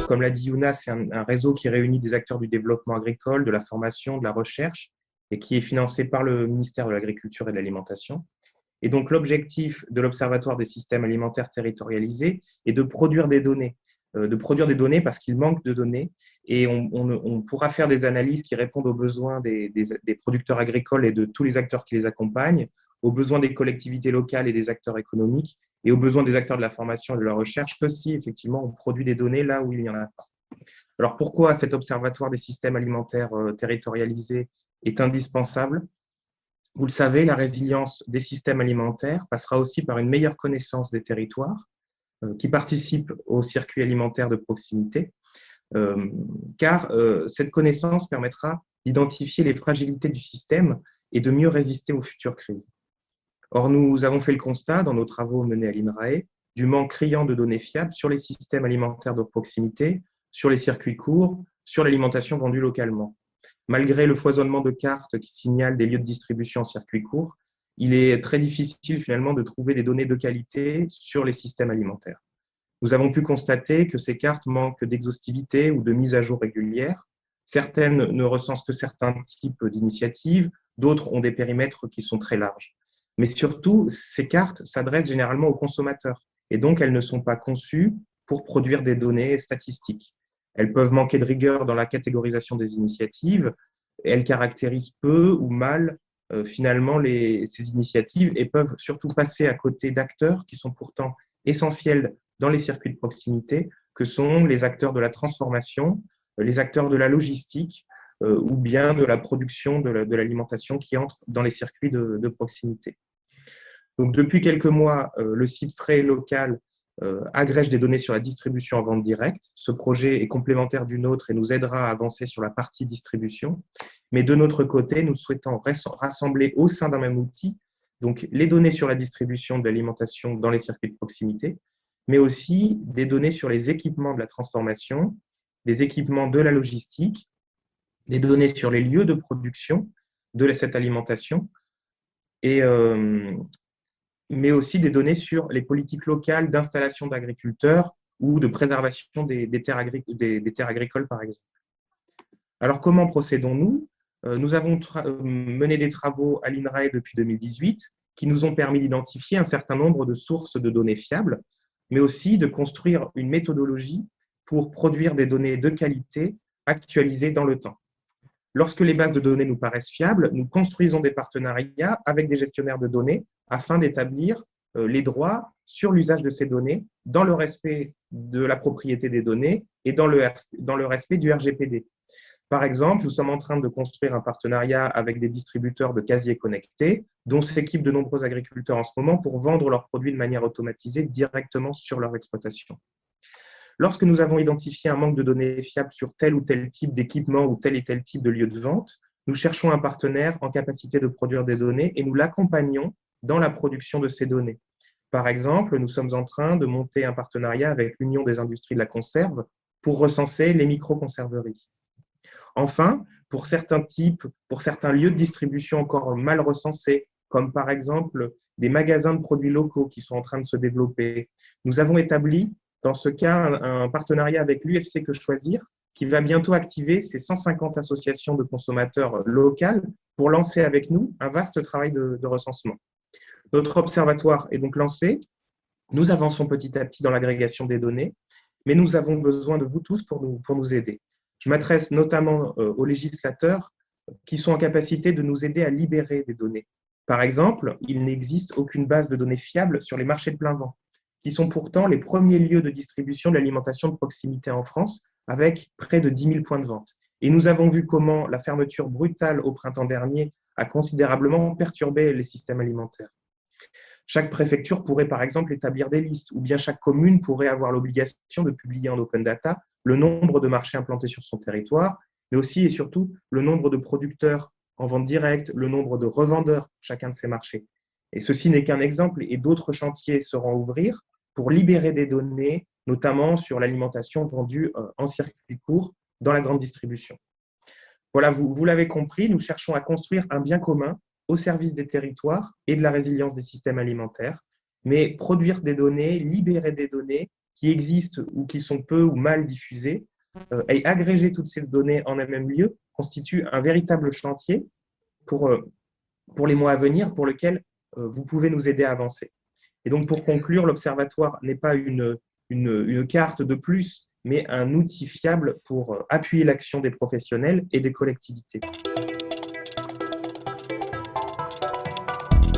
Comme l'a dit Yuna, c'est un réseau qui réunit des acteurs du développement agricole, de la formation, de la recherche, et qui est financé par le ministère de l'Agriculture et de l'Alimentation. Et donc, l'objectif de l'Observatoire des systèmes alimentaires territorialisés est de produire des données. Parce qu'il manque de données, et on pourra faire des analyses qui répondent aux besoins des producteurs agricoles et de tous les acteurs qui les accompagnent, aux besoins des collectivités locales et des acteurs économiques, et aux besoins des acteurs de la formation et de la recherche, que si effectivement on produit des données là où il n'y en a pas. Alors pourquoi cet observatoire des systèmes alimentaires territorialisés est indispensable? Vous le savez, la résilience des systèmes alimentaires passera aussi par une meilleure connaissance des territoires qui participent au circuit alimentaire de proximité, car cette connaissance permettra d'identifier les fragilités du système et de mieux résister aux futures crises. Or, nous avons fait le constat, dans nos travaux menés à l'INRAE, du manque criant de données fiables sur les systèmes alimentaires de proximité, sur les circuits courts, sur l'alimentation vendue localement. Malgré le foisonnement de cartes qui signalent des lieux de distribution en circuit court, il est très difficile finalement de trouver des données de qualité sur les systèmes alimentaires. Nous avons pu constater que ces cartes manquent d'exhaustivité ou de mise à jour régulière. Certaines ne recensent que certains types d'initiatives, d'autres ont des périmètres qui sont très larges. Mais surtout, ces cartes s'adressent généralement aux consommateurs et donc elles ne sont pas conçues pour produire des données statistiques. Elles peuvent manquer de rigueur dans la catégorisation des initiatives, elles caractérisent peu ou mal finalement ces initiatives et peuvent surtout passer à côté d'acteurs qui sont pourtant essentiels dans les circuits de proximité, que sont les acteurs de la transformation, les acteurs de la logistique ou bien de la production de l'alimentation qui entrent dans les circuits de proximité. Donc, depuis quelques mois, le site Frais local agrège des données sur la distribution en vente directe. Ce projet est complémentaire du nôtre et nous aidera à avancer sur la partie distribution. Mais de notre côté, nous souhaitons rassembler au sein d'un même outil donc les données sur la distribution de l'alimentation dans les circuits de proximité, mais aussi des données sur les équipements de la transformation, des équipements de la logistique, des données sur les lieux de production de cette alimentation, mais aussi des données sur les politiques locales d'installation d'agriculteurs ou de préservation des terres agricoles, par exemple. Alors, comment procédons-nous? Nous avons mené des travaux à l'INRAE depuis 2018 qui nous ont permis d'identifier un certain nombre de sources de données fiables, mais aussi de construire une méthodologie pour produire des données de qualité actualisées dans le temps. Lorsque les bases de données nous paraissent fiables, nous construisons des partenariats avec des gestionnaires de données afin d'établir les droits sur l'usage de ces données dans le respect de la propriété des données et dans le respect du RGPD. Par exemple, nous sommes en train de construire un partenariat avec des distributeurs de casiers connectés dont s'équipent de nombreux agriculteurs en ce moment pour vendre leurs produits de manière automatisée directement sur leur exploitation. Lorsque nous avons identifié un manque de données fiables sur tel ou tel type d'équipement ou tel et tel type de lieu de vente, nous cherchons un partenaire en capacité de produire des données et nous l'accompagnons dans la production de ces données. Par exemple, nous sommes en train de monter un partenariat avec l'Union des industries de la conserve pour recenser les micro-conserveries. Enfin, pour certains lieux de distribution encore mal recensés, comme par exemple des magasins de produits locaux qui sont en train de se développer, nous avons établi dans ce cas un partenariat avec l'UFC Que Choisir qui va bientôt activer ses 150 associations de consommateurs locales pour lancer avec nous un vaste travail de recensement. Notre observatoire est donc lancé. Nous avançons petit à petit dans l'agrégation des données, mais nous avons besoin de vous tous pour nous aider. Je m'adresse notamment aux législateurs qui sont en capacité de nous aider à libérer des données. Par exemple, il n'existe aucune base de données fiable sur les marchés de plein vent, qui sont pourtant les premiers lieux de distribution de l'alimentation de proximité en France, avec près de 10 000 points de vente. Et nous avons vu comment la fermeture brutale au printemps dernier a considérablement perturbé les systèmes alimentaires. Chaque préfecture pourrait par exemple établir des listes, ou bien chaque commune pourrait avoir l'obligation de publier en open data le nombre de marchés implantés sur son territoire, mais aussi et surtout le nombre de producteurs en vente directe, le nombre de revendeurs pour chacun de ces marchés. Et ceci n'est qu'un exemple, et d'autres chantiers seront à ouvrir pour libérer des données, notamment sur l'alimentation vendue en circuit court dans la grande distribution. Voilà, vous l'avez compris, nous cherchons à construire un bien commun au service des territoires et de la résilience des systèmes alimentaires, mais produire des données, libérer des données, qui existent ou qui sont peu ou mal diffusées, et agréger toutes ces données en un même lieu constitue un véritable chantier pour les mois à venir, pour lequel vous pouvez nous aider à avancer. Et donc, pour conclure, l'Observatoire n'est pas une carte de plus, mais un outil fiable pour appuyer l'action des professionnels et des collectivités.